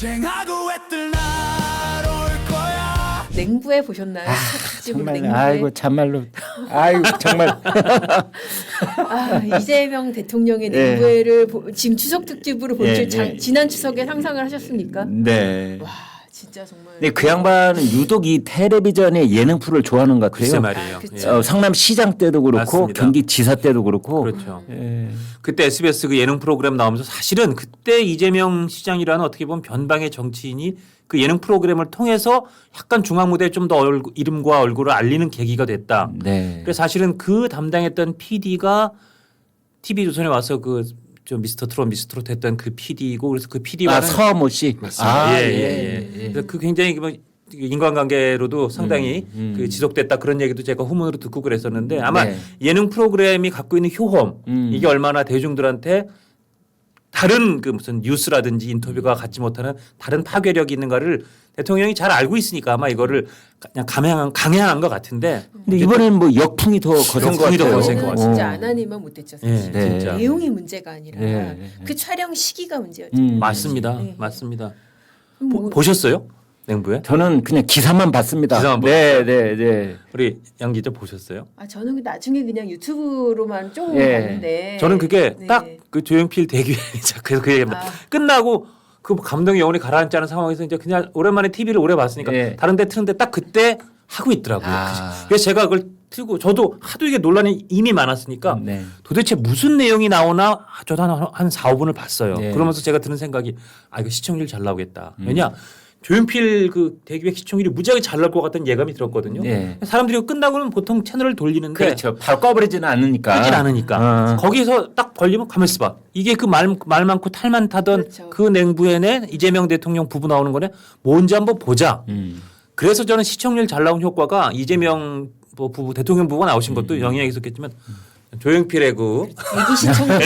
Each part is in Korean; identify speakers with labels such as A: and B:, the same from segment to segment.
A: 전쟁하고 애들 날 올 거야.
B: 냉부에 보셨나요? 집으로
C: 정말
B: 냉부에.
C: 아이고 참말로 아이고 정말
B: 이재명 대통령의
C: 예.
B: 냉부회를 지금 추석 특집으로 볼 줄
C: 예, 예.
B: 지난 추석에 상상을 하셨습니까?
C: 네.
B: 와 진짜 정말.
C: 근데 그 양반은 유독 이 텔레비전의 예능 프로를 좋아하는 것 같아요.
D: 글쎄 말이에요.
B: 그쵸.
D: 예.
C: 성남시장 때도 그렇고
D: 맞습니다.
C: 경기지사 때도 그렇고
D: 그렇죠.
C: 예.
D: 그때 SBS 그 예능 프로그램 나오면서 사실은 그때 이재명 시장이라는 어떻게 보면 변방의 정치인이 그 예능 프로그램을 통해서 약간 중앙 무대에 좀 더 이름과 얼굴을 알리는 계기가 됐다.
C: 네.
D: 그래서 사실은 그 담당했던 PD가 TV조선에 와서 그 저 미스터 트롯 했던 그 PD이고 그래서 그 PD와는
C: 서모 씨.
D: 예. 그래서 그 굉장히 뭐 인간관계로도 상당히 그 지속됐다 그런 얘기도 제가 후문으로 듣고 그랬었는데 아마
C: 네.
D: 예능 프로그램이 갖고 있는 효험 이게 얼마나 대중들한테 다른 그 무슨 뉴스라든지 인터뷰가 갖지 못하는 다른 파괴력이 있는가를 대통령이 잘 알고 있으니까 아마 이거를 그냥 강행한 것 같은데
C: 근데 이번에는 뭐 역풍이 더 거센 것
D: 역풍이 더
C: 같아요.
D: 거센 것 같아요.
B: 진짜 안 하니만 못했죠 사실.
D: 예,
C: 네.
D: 진짜
B: 내용이 문제가 아니라
C: 네.
B: 그 촬영 시기가 문제였죠.
D: 맞습니다.
B: 네.
D: 맞습니다.
B: 뭐,
D: 보셨어요? 냉부에?
C: 저는 그냥 기사만 봤습니다.
D: 기사만
C: 네, 네, 네.
D: 우리 양 기자 보셨어요?
B: 저는 나중에 그냥 유튜브로만 조금
C: 예.
B: 봤는데
D: 저는 그게
B: 네.
D: 딱 그 조용필 대기에 그래서 그 얘기합니다. 끝나고 그 감동의 영혼이 가라앉지 않은 상황에서 이제 그냥 오랜만에 TV를 오래 봤으니까
C: 예.
D: 다른데 트는데 딱 그때 하고 있더라고요. 그래서 제가 그걸 틀고 저도 하도 이게 논란이 이미 많았으니까
C: 네.
D: 도대체 무슨 내용이 나오나 저도 한 4, 5분을 봤어요.
C: 네.
D: 그러면서 제가 드는 생각이 이거 시청률 잘 나오겠다. 왜냐 조용필 그 대기획 시청률이 무지하게 잘 나올 것 같다는 예감이 들었거든요.
C: 네.
D: 사람들이 끝나고는 보통 채널을 돌리는데
C: 그렇죠. 바로 꺼버리지는 않으니까.
D: 하진 않으니까
C: 어.
D: 거기서 딱 벌리면 가만 있어봐. 이게 그 말 많고 탈 많다던
B: 그렇죠.
D: 그 냉부에네 이재명 대통령 부부 나오는 거네. 뭔지 한번 보자. 그래서 저는 시청률 잘 나온 효과가 이재명 뭐 부부 대통령 부부가 나오신 것도 영향이 있었겠지만 조용필의 그
B: 대기 시청률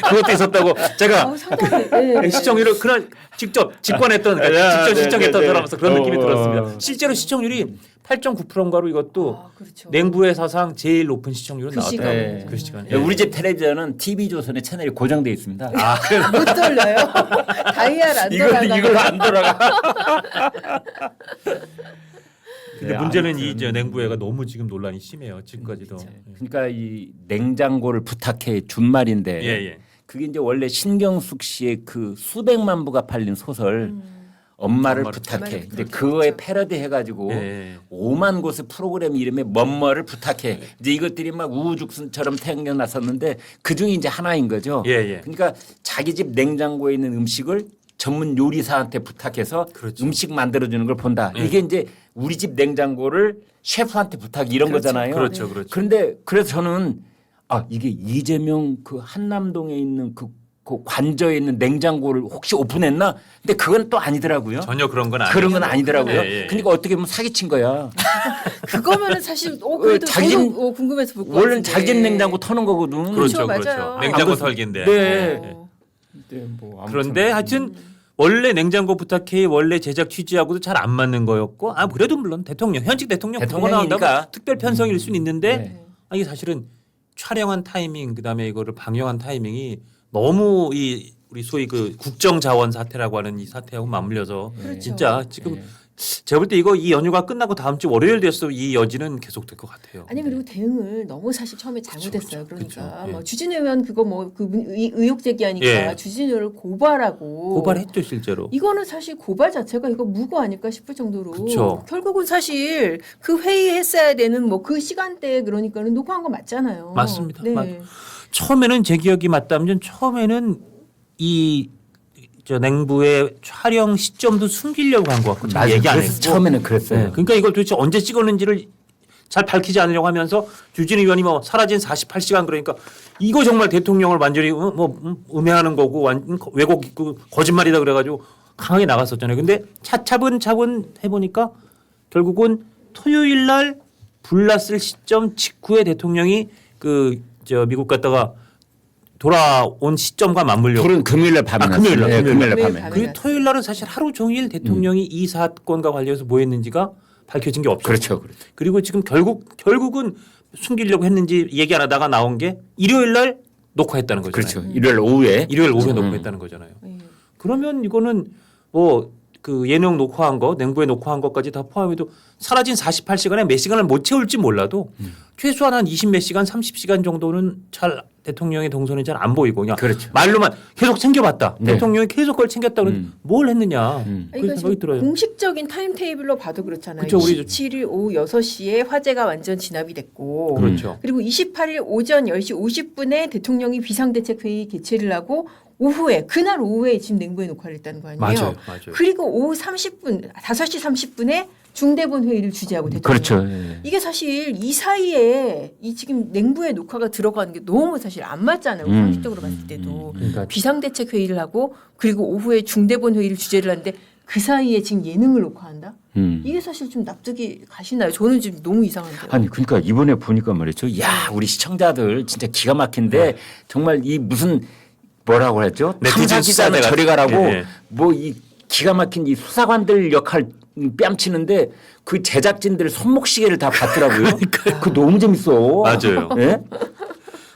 D: 그것도 있었다고 제가
B: 상당히 네.
D: 시청률을 그날 직접 직관했던 그러니까 직접 시청했던 사람으로서 그런 느낌이 들었습니다. 실제로 시청률이 8.9%인가로 이것도
B: 그렇죠.
D: 냉부의 사상 제일 높은 시청률은
B: 그
D: 나왔다.
B: 시간에.
D: 그 시간에.
C: 네, 우리 집 텔레비전은 TV조선의 채널이 고정돼 있습니다.
B: 못 돌려요. 다이아를 안 돌아가.
C: 이걸로 안 돌아가.
D: 근데
C: 네,
D: 문제는 이 이제 냉부회가 너무 지금 논란이 심해요. 지금까지도.
C: 그러니까 이 냉장고를 부탁해 준말인데
D: 예.
C: 그게 이제 원래 신경숙 씨의 그 수백만 부가 팔린 소설 엄마를 부탁해.
B: 엄마를
C: 근데
B: 부탁해.
C: 그거에
B: 그렇죠.
C: 패러디 해가지고
D: 예.
C: 5만 곳의 프로그램 이름에 뭐뭐를 부탁해. 이제 이것들이 막 우후죽순처럼 생겨났었는데 그 중에 이제 하나인 거죠.
D: 예.
C: 그러니까 자기 집 냉장고에 있는 음식을 전문 요리사한테 부탁해서
D: 그렇죠.
C: 음식 만들어주는 걸 본다.
D: 예.
C: 이게 이제 우리 집 냉장고를 셰프한테 부탁 이런 거잖아요.
D: 그렇죠.
C: 그런데 그래서 저는 이게 이재명 그 한남동에 있는 그 관저에 있는 냉장고를 혹시 오픈했나? 근데 그건 또 아니더라고요.
D: 전혀 그런 건 아니에요.
C: 그런 건 아니더라고요.
D: 예.
C: 그러니까 어떻게 보면 사기친 거야.
B: 그거면은 사실 그래도
C: 자기
B: 저도,
C: 집-
B: 궁금해서 볼 것
C: 원래는
B: 같은데.
C: 자기 집 냉장고 터는 거거든.
D: 그렇죠.
B: 맞아요.
D: 냉장고
C: 아,
D: 털기인데.
C: 네.
B: 어.
C: 네, 뭐 아무튼.
D: 그런데 하여튼 원래 냉장고 부탁해 원래 제작 취지하고도 잘 안 맞는 거였고 그래도 물론 현직 대통령 부부가 나온다고
C: 대통령이니까.
D: 특별 편성일 수는 있는데
C: 네.
D: 이게 사실은 촬영한 타이밍 그다음에 이거를 방영한 타이밍이 너무 이 우리 소위 그 국정자원 사태라고 하는 이 사태하고 맞물려서
B: 그렇죠.
D: 진짜 지금
C: 네.
D: 제가 볼 때 이 연휴가 끝나고 다음 주 월요일 됐어도 이 여지는 계속될 것 같아요.
B: 아니 그리고 대응을 너무 사실 처음에 잘못했어요.
D: 그쵸.
B: 그러니까
D: 예.
B: 뭐 주진우 의원 그거 뭐 그 의혹 제기하니까
D: 예.
B: 주진우를 고발하고
D: 고발했죠 실제로.
B: 이거는 사실 고발 자체가 이거 무고 아닐까 싶을 정도로
D: 그쵸.
B: 결국은 사실 그 회의했어야 되는 뭐 그 시간대에 그러니까는 녹화한 거 맞잖아요.
D: 맞습니다.
B: 네.
D: 처음에는 제 기억이 맞다면 처음에는 저 냉부의 촬영 시점도 숨기려고 한 것 같고 잘
C: 맞아요.
D: 얘기 안
C: 그래서
D: 했고.
C: 처음에는 그랬어요.
D: 네. 그러니까 이걸 도대체 언제 찍었는지를 잘 밝히지 않으려고 하면서 주진우 의원이 뭐 사라진 48시간 그러니까 이거 정말 대통령을 완전히 음해하는 거고 왜곡 있고 거짓말이다 그래가지고 강하게 나갔었잖아요. 근데 차분차분 해보니까 결국은 토요일 날 불났을 시점 직후에 대통령이 미국 갔다가 돌아온 시점과 맞물려.
C: 불은 금요일날 밤에
D: 금요일 날,
C: 났어요. 네,
D: 금요일
C: 금요일날
B: 날.
C: 밤에.
B: 금요일
D: 그 토요일 날은 사실 하루 종일 대통령이 이 사건과 관련해서 뭐 했는지가 밝혀진 게 없죠.
C: 그렇죠.
D: 그리고 지금 결국은 숨기려고 했는지 얘기 안 하다가 나온 게 일요일 날 녹화했다는 거잖아요.
C: 그렇죠. 일요일 오후에.
D: 일요일 오후에 녹화했다는 거잖아요.
B: 예.
D: 그러면 이거는 뭐 그 예능 녹화한 거, 냉부에 녹화한 것까지 다 포함해도 사라진 48시간에 몇 시간을 못 채울지 몰라도 최소한 한 20몇 시간, 30시간 정도는 잘 대통령의 동선이 잘 안 보이고 그냥
C: 그렇죠.
D: 말로만 계속 챙겨봤다.
C: 네.
D: 대통령이 계속 그걸 챙겼다 그러면 뭘 했느냐.
B: 그러니까
D: 그런 생각이 들어요.
B: 공식적인 타임테이블로 봐도 그렇잖아요.
D: 그쵸, 우리
B: 27일 오후 6시에 화재가 완전 진압이 됐고
D: 그렇죠.
B: 그리고 28일 오전 10시 50분에 대통령이 비상대책회의 개최를 하고 오후에 그날 오후에 지금 냉부에 녹화를 했다는 거 아니에요.
D: 맞아요.
B: 그리고 오후 30분 5시 30분에 중대본 회의를 주재하고 대통령.
C: 그렇죠. 예.
B: 이게 사실 이 사이에 이 지금 냉부에 녹화가 들어가는 게 너무 사실 안 맞잖아요. 상식적으로 봤을 때도
C: 그러니까
B: 비상대책 회의를 하고 그리고 오후에 중대본 회의를 주재를 하는데 그 사이에 지금 예능을 녹화한다? 이게 사실 좀 납득이 가시나요? 저는 지금 너무 이상한데요.
C: 아니 그러니까 이번에 보니까 말이죠. 야 우리 시청자들 진짜 기가 막힌데 정말 이 무슨 뭐라고 했죠?
D: 네티즌
C: 탐사 기자는
D: 수사대가-
C: 저리 가라고
D: 예.
C: 뭐 이 기가 막힌 이 수사관들 역할 뺨치는데 그 제작진들 손목시계를 다 봤더라고요. 그 너무 재밌어.
D: 맞아요.
C: 예?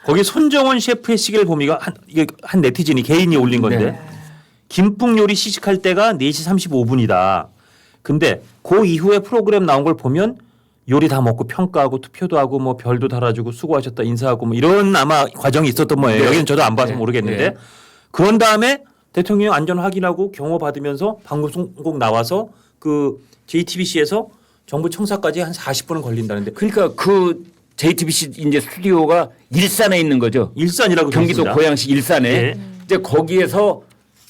D: 거기 손정원 셰프의 시계를 보미가 이게 한 네티즌이 개인이 올린 건데
C: 네.
D: 김풍 요리 시식할 때가 4시 35분이다. 근데 그 이후에 프로그램 나온 걸 보면 요리 다 먹고 평가하고 투표도 하고 뭐 별도 달아주고 수고하셨다 인사하고 뭐 이런 아마 과정이 있었던 모양이에요.
C: 네.
D: 여기는 저도 안 봐서
C: 네.
D: 모르겠는데
C: 네.
D: 그런 다음에 대통령 안전 확인하고 경호 받으면서 방송국 나와서 그 JTBC에서 정부 청사까지 한 40분은 걸린다는데
C: 그러니까 그 JTBC 이제 스튜디오가 일산에 있는 거죠.
D: 일산이라고
C: 경기도
D: 들었습니다.
C: 고양시 일산에
D: 네.
C: 이제 거기에서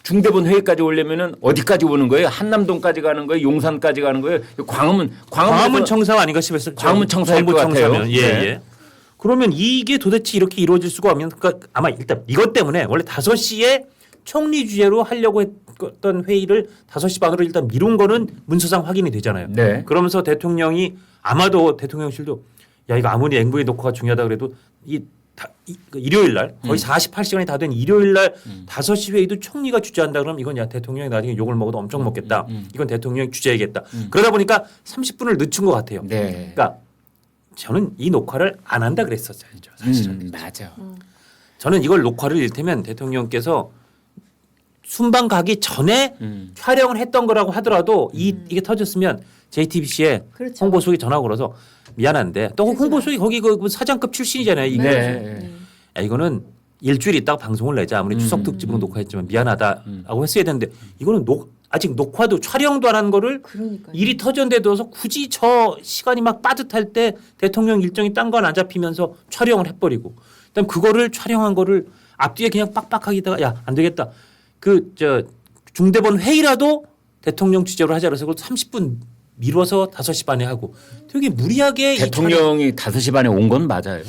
C: 중대본 회의까지 오려면은 어디까지 오는 거예요? 한남동까지 가는 거예요? 용산까지 가는 거예요?
D: 광화문 청사 아닌가 싶었어요.
C: 광화문 청사일
D: 정부
C: 것 같아요.
D: 청사면. 예,
C: 네.
D: 예. 그러면 이게 도대체 이렇게 이루어질 수가 없는 그러니까 아마 일단 이것 때문에 원래 5시에 총리 주재로 하려고 했던 회의를 5시 반으로 일단 미룬 거는 문서상 확인이 되잖아요.
C: 네.
D: 그러면서 대통령이 아마도 대통령실도 야 이거 아무리 앵부의 녹화가 중요하다 그래도 그 일요일 날 거의 48시간이 다 된 일요일 날 5시 회의도 총리가 주재한다 그러면 이건 야 대통령이 나중에 욕을 먹어도 엄청 먹겠다. 이건 대통령이 주재해야겠다. 그러다 보니까 30분을 늦춘 것 같아요.
C: 네.
D: 그러니까 저는 이 녹화를 안 한다 그랬었죠. 사실은.
C: 맞아.
D: 저는 이걸 녹화를 이를테면 대통령께서 순방 가기 전에 촬영을 했던 거라고 하더라도 이게 터졌으면 JTBC에
B: 그렇죠.
D: 홍보수석이 전화 걸어서 미안한데 또 홍보수석이 거기 그 사장급 출신이잖아요. 이게.
C: 네.
D: 야, 이거는 일주일 있다가 방송을 내자. 아무리 추석 특집으로 녹화했지만 미안하다라고 했어야 되는데 이거는 아직 녹화도 촬영도 안 한 거를
B: 그러니까요.
D: 일이 터졌는데 둬서 굳이 저 시간이 막 빠듯할 때 대통령 일정이 딴 건 안 잡히면서 촬영을 해버리고 그다음 그거를 촬영한 거를 앞뒤에 그냥 빡빡하기다가 야 안 되겠다. 중대본 회의라도 대통령 주재로 하자 그래서 그걸 30분 미뤄서 5시 반에 하고 되게 무리하게
C: 대통령이 5시 반에 온 건 맞아요.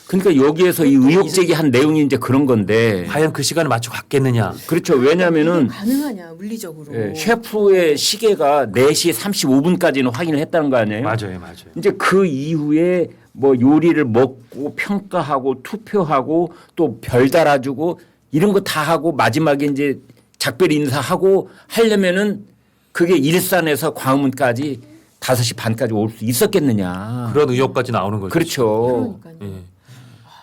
C: 그러니까 여기에서 이 의혹 제기한 내용이 이제 그런 건데
D: 과연 그 시간을 맞춰 갔겠느냐.
C: 그렇죠.
B: 이게
C: 왜냐하면은
B: 가능하냐 물리적으로.
C: 예, 셰프의 시계가 4시 35분까지는 확인을 했다는 거 아니에요?
D: 맞아요.
C: 이제 그 이후에 뭐 요리를 먹고 평가하고 투표하고 또 별 달아주고 이런 거 다 하고 마지막에 이제 작별 인사하고 하려면은 그게 일산에서 광화문까지 5시 반까지 올 수 있었겠느냐.
D: 그런 의혹까지 나오는 거죠.
C: 그렇죠.
B: 그러니까요.
D: 예.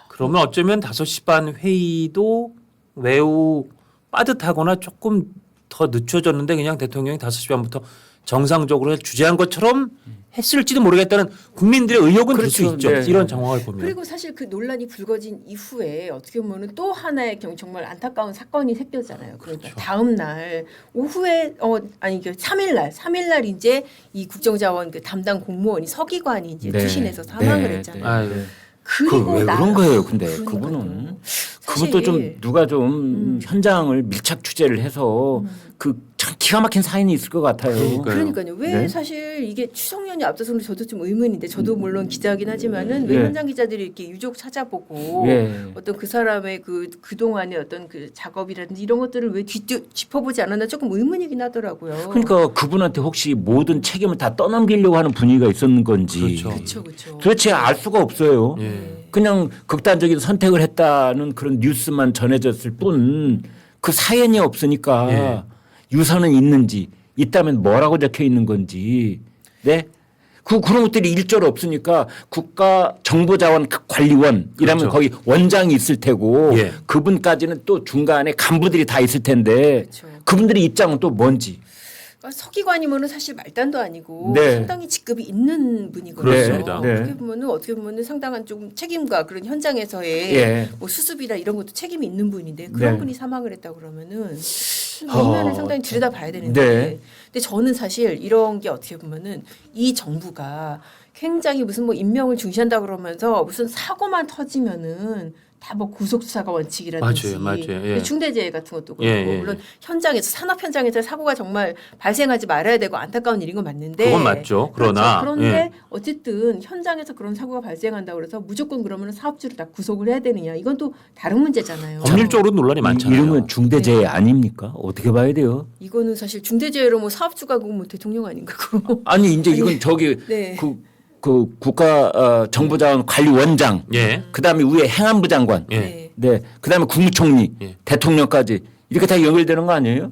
D: 그러면 어쩌면 5시 반 회의도 매우 빠듯하거나 조금 더 늦춰졌는데 그냥 대통령이 5시 반부터 정상적으로 주재한 것처럼 했을지도 모르겠다는 국민들의 의혹은 들 수
C: 그렇죠.
D: 있죠.
C: 네.
D: 이런 정황을 보면.
B: 그리고 사실 그 논란이 불거진 이후에 어떻게 보면 또 하나의 정말 안타까운 사건이 생겼잖아요. 그러니까 다음 날 오후에 아니 그 3일 날 이제 이 국정자원 그 담당 공무원이 서기관이 이제
C: 네.
B: 투신해서 사망을
C: 네.
B: 했잖아요.
D: 아유.
B: 그리고
C: 왜 그런 거예요? 근데
B: 그러니까요.
C: 그분은
B: 사실
C: 그것도 좀 누가 좀 현장을 밀착 취재를 해서 그 참 기가 막힌 사연이 있을 것 같아요.
B: 그러니까요. 왜
C: 네.
B: 사실 이게 추석 연휴 앞서서 그런지 저도 좀 의문인데 저도 물론 기자긴 하지만은 왜
C: 네.
B: 현장 기자들이 이렇게 유족 찾아보고
C: 네.
B: 어떤 그 사람의 그동안의 어떤 그 작업이라든지 이런 것들을 왜 짚어보지 않았나 조금 의문이긴 하더라고요.
C: 그러니까 그분한테 혹시 모든 책임을 다 떠넘기려고 하는 분위기가 있었는 건지
D: 그렇죠.
B: 그렇죠.
C: 도대체 알 수가 없어요.
D: 예.
C: 그냥 극단적인 선택을 했다는 그런 뉴스만 전해졌을 뿐 그 사연이 없으니까
D: 예.
C: 유서는 있는지 있다면 뭐라고 적혀 있는 건지 네 그런 것들이 일절 없으니까 국가정보자원관리원이라면
D: 그렇죠.
C: 거기 원장이 있을 테고
D: 예.
C: 그분까지는 또 중간에 간부들이 다 있을 텐데
B: 그렇죠.
C: 그분들의 입장은 또 뭔지.
B: 그러니까 서기관이면은 사실 말단도 아니고
C: 네.
B: 상당히 직급이 있는 분이거든요.
D: 그렇습니다.
C: 네.
B: 어떻게 보면은 상당한 좀 책임과 그런 현장에서의
C: 예.
B: 뭐 수습이나 이런 것도 책임이 있는 분인데 그런
C: 네.
B: 분이 사망을 했다 그러면은 면면을 상당히 들여다봐야 되는데
C: 네.
B: 근데 저는 사실 이런 게 어떻게 보면은 이 정부가 굉장히 무슨 뭐 인명을 중시한다 그러면서 무슨 사고만 터지면은 다 뭐 구속 수사가 원칙이라든지
D: 맞아요. 예.
B: 중대재해 같은 것도 그렇고
D: 예.
B: 물론 현장에서 산업 현장에서 사고가 정말 발생하지 말아야 되고 안타까운 일인 건 맞는데
D: 그건 맞죠. 그러나
B: 그렇죠. 그런데
D: 예.
B: 어쨌든 현장에서 그런 사고가 발생한다고 그래서 무조건 그러면 사업주를 다 구속을 해야 되느냐 이건 또 다른 문제잖아요.
D: 법률적으로 논란이 많잖아요.
C: 이러면 중대재해 아닙니까? 어떻게 봐야 돼요?
B: 이거는 사실 중대재해로 뭐 사업주가 뭐 대통령 아닌가 그거.
C: 아니 이제 이건 저기
B: 네.
C: 그 국가정보자원관리원장
D: 예.
C: 그다음에 위에 행안부 장관
D: 예.
B: 네.
C: 네 그다음에 국무총리
D: 예.
C: 대통령까지 이렇게 다 연결되는 거 아니에요?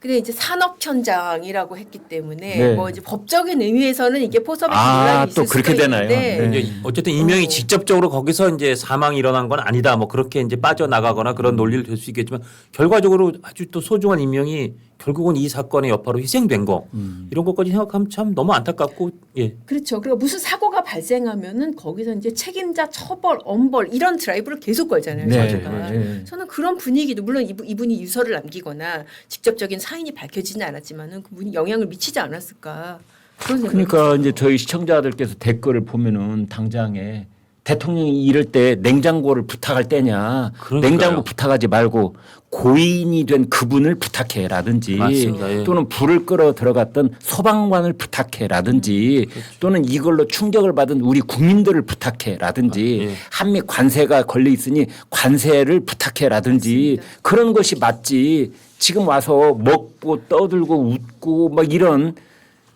B: 근데 이제 산업 현장이라고 했기 때문에
C: 네.
B: 뭐 이제 법적인 의미에서는 이게 포섭의
C: 아,
B: 논란이 있을
C: 또 그렇게
B: 수가
C: 되나요?
B: 있는데
C: 네.
D: 이제 어쨌든 인명이 직접적으로 거기서 이제 사망이 일어난 건 아니다. 뭐 그렇게 이제 빠져나가거나 그런 논리를 될 수 있겠지만 결과적으로 아주 또 소중한 인명이 결국은 이 사건의 여파로 희생된 거 이런 것까지 생각하면 참 너무 안타깝고 예.
B: 그렇죠. 그리고 무슨 사고가 발생하면은 거기서 이제 책임자 처벌, 엄벌 이런 드라이브를 계속 걸잖아요.
C: 네.
B: 저희가.
C: 네.
B: 저는 그런 분위기도 물론 이분이 유서를 남기거나 직접적인 사인이 밝혀지지는 않았지만은 그분이 영향을 미치지 않았을까 그런 생각이
C: 그러니까 이제 저희 시청자들께서 댓글을 보면은 당장에 대통령이 이럴 때 냉장고를 부탁할 때냐
D: 그러니까요.
C: 냉장고 부탁하지 말고 고인이 된 그분을 부탁해라든지
D: 맞습니다. 예.
C: 또는 불을 끌어 들어갔던 소방관을 부탁해라든지 또는 이걸로 충격을 받은 우리 국민들을 부탁해라든지
D: 예.
C: 한미 관세가 걸려 있으니 관세를 부탁해라든지
B: 맞습니다.
C: 그런 것이 맞지 지금 와서 먹고 떠들고 웃고 막 이런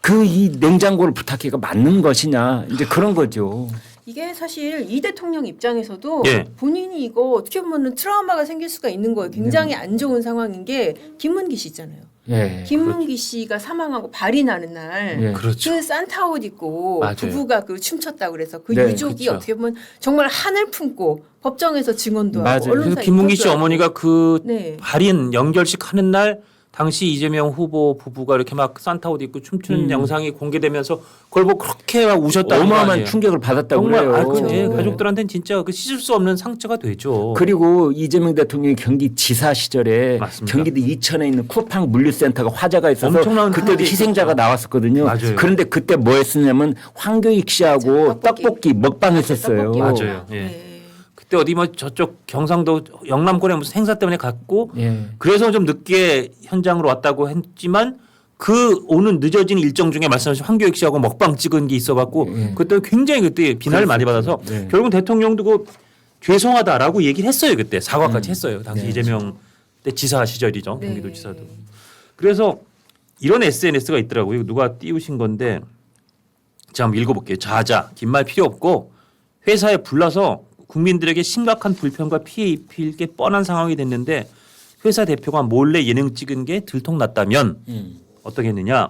C: 그 이 냉장고를 부탁해가 맞는 것이냐 이제 그런 거죠.
B: 이게 사실 이 대통령 입장에서도
D: 예.
B: 본인이 이거 어떻게 보면 트라우마가 생길 수가 있는 거예요. 굉장히 안 좋은 상황인 게 김문기 씨 있잖아요.
C: 예.
B: 김문기 씨가 사망하고 발이 나는 날
C: 예.
D: 그렇죠.
B: 그 산타 옷 입고
D: 맞아요.
B: 부부가 그 춤췄다고 그래서 그
C: 네,
B: 유족이
D: 그렇죠.
B: 어떻게 보면 정말 한을 품고 법정에서 증언도
C: 맞아요.
B: 하고
D: 그래서
B: 언론사에
D: 김문기 씨
B: 인터뷰하고.
D: 어머니가 그
B: 네.
D: 발인 연결식 하는 날 당시 이재명 후보 부부가 이렇게 막 산타 옷 입고 춤추는 영상이 공개되면서 그걸 보고 그렇게 막 우셨다는 거
C: 어마어마한
D: 아니에요.
C: 충격을 받았다고
D: 정말
C: 그래요.
D: 그 예,
B: 그렇죠.
D: 가족들한테는 진짜 그 씻을 수 없는 상처가 되죠.
C: 그리고 이재명 대통령이 경기지사 시절에
D: 맞습니다.
C: 경기도 이천에 있는 쿠팡 물류센터가 화재가 있어서
D: 엄청난
C: 그때도
D: 화재
C: 희생자가
D: 있었죠.
C: 나왔었거든요.
D: 맞아요.
C: 그런데 그때 뭐 했었냐면 황교익 씨하고
B: 떡볶이.
C: 떡볶이 먹방 했었어요.
B: 떡볶이
D: 맞아요. 예.
B: 네.
D: 그때 어디 뭐 저쪽 경상도 영남권에 무슨 행사 때문에 갔고
C: 예.
D: 그래서 좀 늦게 현장으로 왔다고 했지만 그 오는 늦어진 일정 중에 말씀하신 황교익 씨하고 먹방 찍은 게 있어갖고 그때 굉장히 그때 비난을 많이 받아서
C: 네.
D: 결국은 대통령도 그 죄송하다라고 얘기를 했어요. 그때 사과까지 했어요. 당시
C: 네.
D: 이재명 때 지사 시절이죠.
B: 네.
D: 경기도 지사도. 그래서 이런 SNS가 있더라고요. 누가 띄우신 건데 제가 한번 읽어볼게요. 자자 긴 말 필요 없고 회사에 불러서 국민들에게 심각한 불편과 피해 입힐 게 뻔한 상황이 됐는데 회사 대표가 몰래 예능 찍은 게 들통났다면 어떻게 했느냐.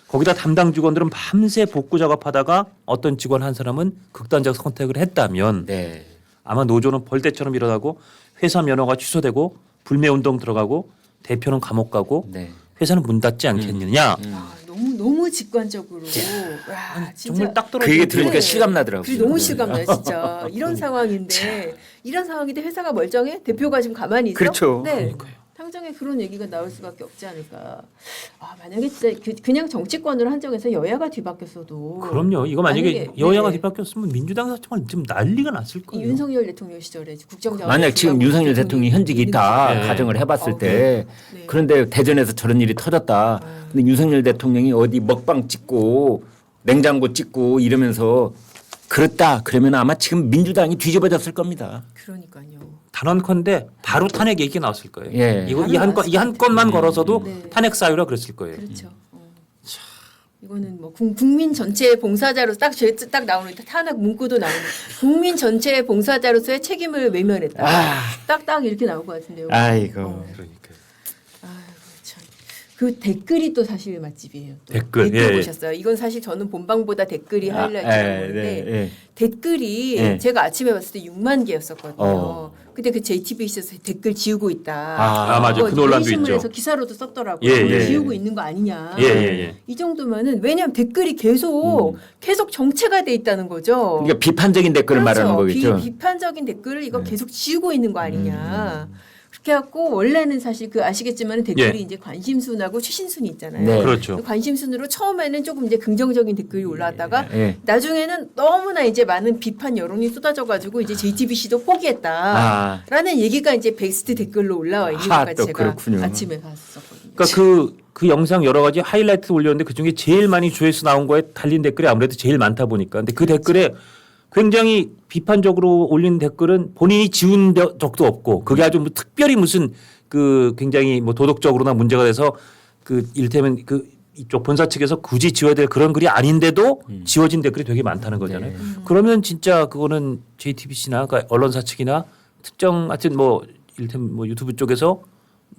D: 거기다 담당 직원들은 밤새 복구 작업하다가 어떤 직원 한 사람은 극단적 선택을 했다면
C: 네.
D: 아마 노조는 벌떼처럼 일어나고 회사 면허가 취소되고 불매운동 들어가고 대표는 감옥 가고
C: 네.
D: 회사는 문 닫지 않겠느냐.
B: 아, 너무 직관적으로 와, 진짜
D: 정말 딱
C: 그
D: 떨어지는
C: 얘기 들으니까
B: 네.
C: 실감 나더라고요.
B: 그게 너무 실감나요, 진짜. 이런 상황인데 이런 상황인데 회사가 멀쩡해? 대표가 지금 가만히 있어?
C: 그렇죠.
B: 네.
D: 그러니까요.
B: 당장에 그런 얘기가 나올 수밖에 없지 않을까. 아, 만약에 진짜 그냥 정치권으로 한정해서 여야가 뒤바뀌었어도
D: 그럼요. 이거 만약에 여야가
B: 네.
D: 뒤바뀌었으면 민주당에서 정말 지금 난리가 났을
B: 이
D: 거예요.
B: 윤석열 대통령 시절에 국정자원
C: 만약 지금 윤석열 대통령이 현직이 있다
D: 네.
C: 가정을 해봤을
B: 어,
C: 때
B: 네.
C: 그런데 대전에서 저런 일이 터졌다. 근데 윤석열 대통령이 어디 먹방 찍고 냉장고 찍고 이러면서 그렇다 그러면 아마 지금 민주당이 뒤집어졌을 겁니다.
B: 그러니까요.
D: 단언컨대 바로 탄핵 얘기 나왔을 거예요.
C: 예.
D: 이거
B: 바로
D: 이 한
B: 나왔을
D: 건
B: 것
D: 건만 걸어서도
B: 네.
D: 탄핵 사유라 그랬을 거예요.
B: 그렇죠. 이거는 뭐 국민 전체의 봉사자로 딱 나오는 탄핵 문구도 나오는 국민 전체의 봉사자로서의 책임을 외면했다.
C: 아.
B: 딱딱 이렇게 나올 것 같은데요.
C: 아이고.
D: 그러니까
B: 아이고 참. 그 댓글이 또 사실 맛집이에요. 또.
D: 댓글,
B: 댓글
D: 예.
B: 보셨어요? 이건 사실 저는 본방보다 댓글이 하이라이트라고 보는데 댓글이
C: 예.
B: 제가 아침에 봤을 때 6만 개였었거든요. 근데 그 JTBC에서 댓글 지우고 있다.
D: 맞아요. 그 논란도
B: 신문에서
D: 있죠.
B: 기사로도 썼더라고요.
D: 예, 예,
B: 지우고 있는 거 아니냐.
D: 예.
B: 이 정도면은 왜냐하면 댓글이 계속 정체가 돼 있다는 거죠.
C: 그러니까 비판적인 댓글을 말하는 거겠죠.
B: 비판적인 댓글을 이거 계속 지우고 있는 거 아니냐. 그렇게 해갖고 원래는 사실 그 아시겠지만 댓글이
D: 예.
B: 이제 관심순하고 최신순이 있잖아요.
C: 네.
D: 그렇죠.
B: 그 관심순으로 처음에는 조금 이제 긍정적인 댓글이 올라왔다가
C: 예.
B: 나중에는 너무나 이제 많은 비판 여론이 쏟아져가지고 이제 JTBC도 포기했다라는 얘기가 이제 베스트 댓글로 올라와 있는 것까지
C: 또
B: 제가
C: 그렇군요.
B: 아침에 봤었거든요.
D: 그러니까 그 영상 여러 가지 하이라이트 올렸는데 그 중에 제일 많이 조회수 나온 거에 달린 댓글이 아무래도 제일 많다 보니까 근데 그 댓글에 굉장히 비판적으로 올린 댓글은 본인이 지운 적도 없고 그게 아주 뭐 특별히 무슨 그 굉장히 뭐 도덕적으로나 문제가 돼서 그 이를테면 그 이쪽 본사 측에서 굳이 지워야 될 그런 글이 아닌데도 지워진 댓글이 되게 많다는 거잖아요. 그러면 진짜 그거는 JTBC나 그러니까 언론사 측이나 특정 하여튼 뭐 이를테면 뭐 유튜브 쪽에서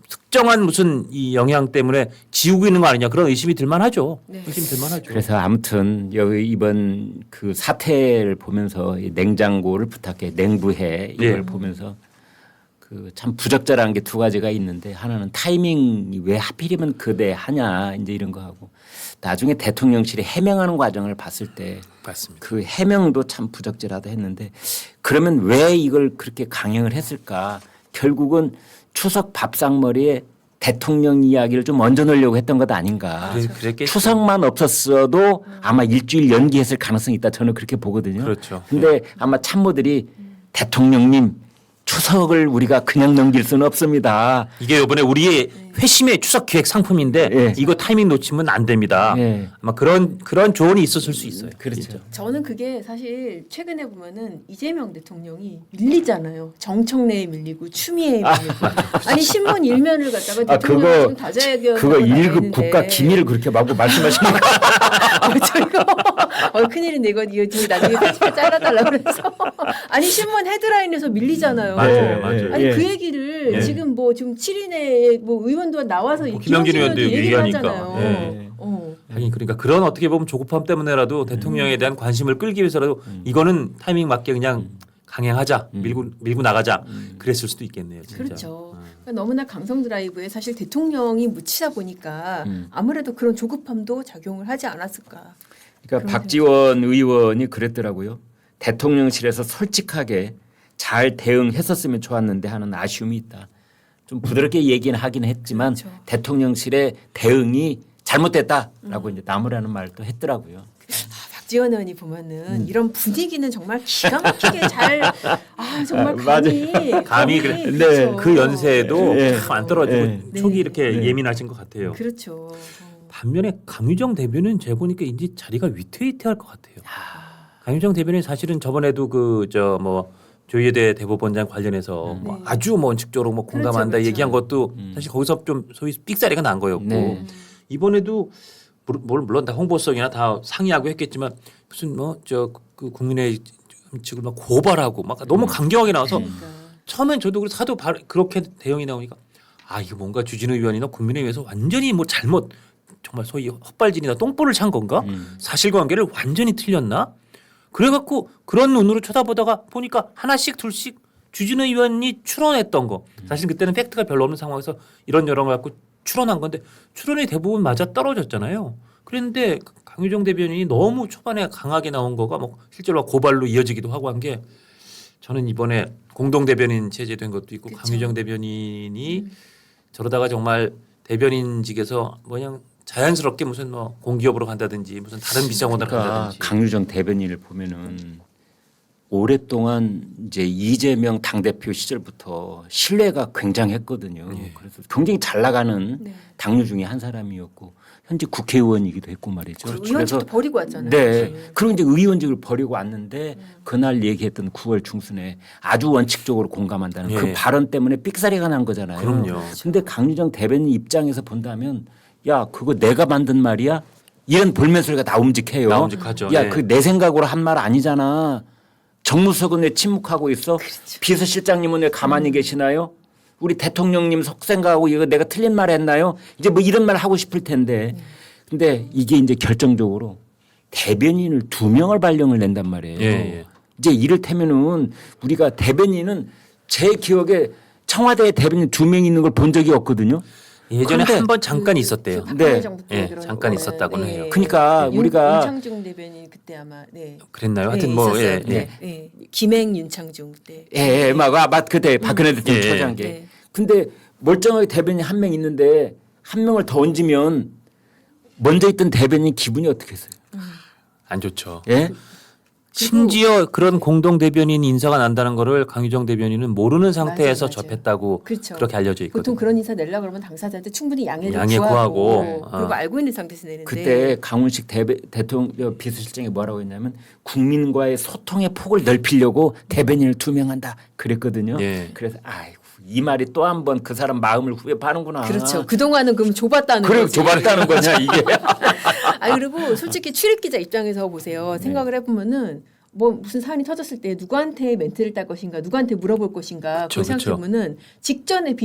D: 특정한 무슨 이 영향 때문에 지우고 있는 거 아니냐 그런 의심이 들만하죠.
B: 네.
D: 의심이 들만하죠.
C: 그래서 아무튼 여기 이번 그 사태를 보면서 이 냉장고를 부탁해 냉부해 이걸
D: 예.
C: 보면서 그 참 부적절한 게 두 가지가 있는데 하나는 타이밍이 왜 하필이면 그대 하냐 이제 이런 거 하고 나중에 대통령실이 해명하는 과정을 봤을 때
D: 맞습니다.
C: 그 해명도 참 부적절하다 했는데 그러면 왜 이걸 그렇게 강행을 했을까? 결국은 추석 밥상머리에 대통령 이야기를 좀 얹어 놓으려고 했던 것 아닌가.
D: 그랬겠죠.
C: 추석만 없었어도 아마 일주일 연기했을 가능성이 있다. 저는 그렇게 보거든요.
D: 그렇죠.
C: 근데 아마 참모들이 대통령님 추석을 우리가 그냥 넘길 수는 없습니다.
D: 이게 이번에 우리의 회심의 추석 기획 상품인데
C: 예.
D: 이거 타이밍 놓치면 안 됩니다.
C: 예.
D: 아마 그런 조언이 있었을 수 있어요.
C: 그렇죠.
D: 진짜.
B: 저는 그게 사실 최근에 보면은 이재명 대통령이 밀리잖아요. 정청래에 밀리고 추미애에 밀리고. 아니 신문 일면을 갖다가 대통령이 지금 다자회견
C: 그거 1급 국가 기밀을 그렇게 마구 말씀하시는 거.
B: 저 이거 큰일인데 이거 저희 나중에 편집해 잘라달라 그래서 아니 신문 헤드라인에서 밀리잖아요.
D: 맞아요.
B: 아니
C: 예.
B: 그 얘기를
D: 예.
B: 지금 뭐 지금 7인의 뭐 의원도 나와서
D: 김영진 의원도
B: 얘기를
D: 얘기하니까.
B: 하잖아요.
D: 예.
B: 어.
D: 하긴 그러니까 그런 어떻게 보면 조급함 때문에라도 대통령에 대한 관심을 끌기 위해서라도 이거는 타이밍 맞게 그냥 강행하자 밀고 나가자 그랬을 수도 있겠네요. 진짜.
B: 그렇죠. 그러니까 너무나 감성 드라이브에 사실 대통령이 묻히다 보니까 아무래도 그런 조급함도 작용을 하지 않았을까.
C: 그러니까 박지원 의원이 그랬더라고요. 대통령실에서 솔직하게 잘 대응했었으면 좋았는데 하는 아쉬움이 있다. 좀 부드럽게 얘기는 하긴 했지만
B: 그렇죠.
C: 대통령실의 대응이 잘못됐다라고 이제 나무라는 말도 했더라고요.
B: 박지원 의원이 보면은 이런 분위기는 정말 기가 막히게 잘 정말
C: 맞아요.
D: 감히
B: 그렇죠.
C: 네,
D: 그 연세에도
C: 예.
D: 참 안 떨어지고
C: 네.
D: 촉이 이렇게
C: 네.
D: 예민하신 것 같아요.
B: 그렇죠.
D: 반면에 강유정 대변인 제가 보니까 이제 자리가 위태위태할 것 같아요. 강유정 대변인 사실은 저번에도 그 저 뭐 조희대 대법원장 관련해서 뭐
B: 네.
D: 아주 뭐 원칙적으로 뭐 공감한다
B: 그렇죠.
D: 얘기한 것도 사실 거기서 좀 소위 삑사리가 난 거였고
C: 네.
D: 이번에도 물론 다 홍보성이나 다 상의하고 했겠지만 무슨 뭐 저 그 국민의 측을 막 고발하고 막 너무 강경하게 나와서
B: 그러니까.
D: 처음엔 저도 그래서 하도 그렇게 대응이 나오니까 이거 뭔가 주진우 의원이나 국민의힘에서 완전히 뭐 잘못 정말 소위 헛발질이나 똥볼을 찬 건가? 사실관계를 완전히 틀렸나? 그래갖고 그런 눈으로 쳐다보다가 보니까 하나씩 둘씩 주진우 의원이 추론했던 거 사실 그때는 팩트가 별로 없는 상황에서 이런저런 걸 갖고 추론한 건데 추론이 대부분 맞아 떨어졌잖아요. 그런데 강유정 대변인이 너무 초반에 강하게 나온 거가 뭐 실제로 고발로 이어지기도 하고 한 게 저는 이번에 공동 대변인 체제된 것도 있고
B: 그쵸.
D: 강유정 대변인이 저러다가 정말 대변인직에서 뭐 그냥 자연스럽게 무슨 뭐 공기업으로 간다든지 무슨 다른 비상원으로
C: 그러니까
D: 간다든지
C: 강유정 대변인을 보면은 오랫동안 이제 이재명 당대표 시절부터 신뢰가 굉장했거든요.
D: 예.
C: 그래서 굉장히 잘 나가는
B: 네.
C: 당류 중에 한 사람이었고 현재 국회의원이기도 했고 말이죠.
B: 의원직도 버리고 왔잖아요.
C: 네.
B: 사실.
C: 그리고 이제 의원직을 버리고 왔는데 그날 얘기했던 9월 중순에 아주 원칙적으로 공감한다는
D: 예.
C: 그 발언 때문에 삑사리가 난 거잖아요.
D: 그럼요.
C: 근데 강유정 대변인 입장에서 본다면 야 그거 내가 만든 말이야? 이런 볼멘소리가 나움직해요.
D: 나움직하죠.
C: 야
D: 예.
C: 그 내 생각으로 한 말 아니잖아. 정무석은 왜 침묵하고 있어? 비서실장님은 왜 가만히 계시나요? 우리 대통령님 속생각하고 이거 내가 틀린 말 했나요? 이제 뭐 이런 말 하고 싶을 텐데. 근데 이게 이제 결정적으로 대변인을 2명을 발령을 낸단 말이에요.
D: 예, 예.
C: 이제 이를테면은 우리가 대변인은 제 기억에 청와대에 대변인 2명 있는 걸 본 적이 없거든요.
D: 예전에
C: 그런데
D: 한 번 잠깐 있었대요.
B: 박근혜
C: 네.
B: 정부 때
D: 예,
B: 그런
D: 잠깐
B: 거는,
D: 있었다고는 해요.
C: 그러니까 우리가
B: 윤창중 대변인 그때 아마 네.
D: 그랬나요? 하여튼
B: 네,
D: 뭐
B: 있었어요.
D: 예,
B: 네. 네. 김행 윤창중 때.
C: 예, 맞 그때 박근혜 대통령
D: 예,
C: 초장게.
B: 네.
C: 근데 멀쩡하게 대변인 1명 있는데 1명을 더 얹으면 먼저 있던 대변인 기분이 어떻겠어요?
D: 안 좋죠.
C: 예?
D: 심지어 그런 공동 대변인 인사가 난다는 거를 강유정 대변인은 모르는 상태에서
B: 맞아요.
D: 접했다고
B: 그렇죠.
D: 그렇게 알려져 있거든요.
B: 보통 그런 인사 내려고 그러면 당사자한테 충분히 양해를
D: 양해 구하고,
B: 그리고 알고 있는 상태에서 내는데
C: 그때 강훈식 대통령 비서실장이 뭐라고 했냐면 국민과의 소통의 폭을 넓히려고 대변인을 2명 한다 그랬거든요.
D: 예.
C: 그래서 아이고 이 말이 또 한 번 그 사람 마음을 후벼파는구나.
B: 그렇죠. 그동안은 그럼 좁았다는
C: 그래
B: 거지.
C: 좁았다는 거냐 이게.
B: 아 그리고 솔직히 출입 기자 입장에서 보세요. 생각을 해보면은 뭐 무슨 사안이 터졌을 때 누구한테 멘트를 딸 것인가, 누구한테 물어볼 것인가
D: 그쵸,
B: 그걸 생각해보면은 직전에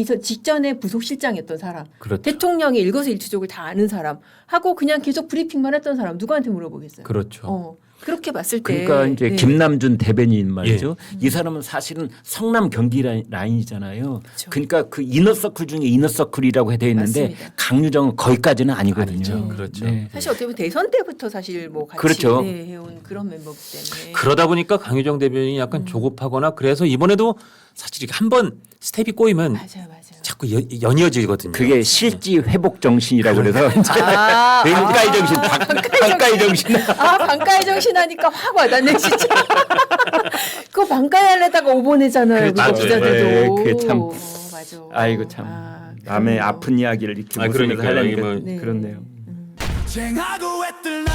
B: 부속실장이었던 사람,
D: 그렇죠.
B: 대통령의 일거수일투족을 다 아는 사람 하고 그냥 계속 브리핑만 했던 사람 누구한테 물어보겠어요.
D: 그렇죠.
B: 그렇게 봤을 때
C: 그러니까 이제
B: 네.
C: 김남준 대변인 말이죠.
B: 예.
C: 이 사람은 사실은 성남 경기 라인이잖아요.
B: 그렇죠.
C: 그러니까 그 이너서클 중에 이너서클이라고 되어 있는데
B: 맞습니다.
C: 강유정은 거기까지는 아니거든요.
D: 아니죠. 그렇죠.
C: 네.
B: 사실 어떻게 보면 대선 때부터 사실 뭐 같이
C: 그렇죠.
B: 네, 해온 그런 멤버기 때문에
D: 그러다 보니까 강유정 대변인이 약간 조급하거나 그래서 이번에도 사실 이렇게 한번 스텝이 꼬이면
B: 맞아요.
D: 자꾸 연이어지거든요.
C: 그게 실지 회복 정신이라고 그래서
B: 아,
C: 반가의 정신, 반가의 정신.
B: 아 반가의 정신 하니까 확 와닿네 진짜. 그거 반가의 하려다가 오보내잖아요. 그거
D: 그렇죠.
B: 기자들도.
C: 네, 그게 참.
B: 맞아.
C: 아이고 참 남의
B: 그러네요.
C: 아픈 이야기를 이렇게 웃으면서
D: 그러니까요.
C: 하려니까
D: 이거
B: 네.
C: 그렇네요.
A: 쟁하고 애뜰 날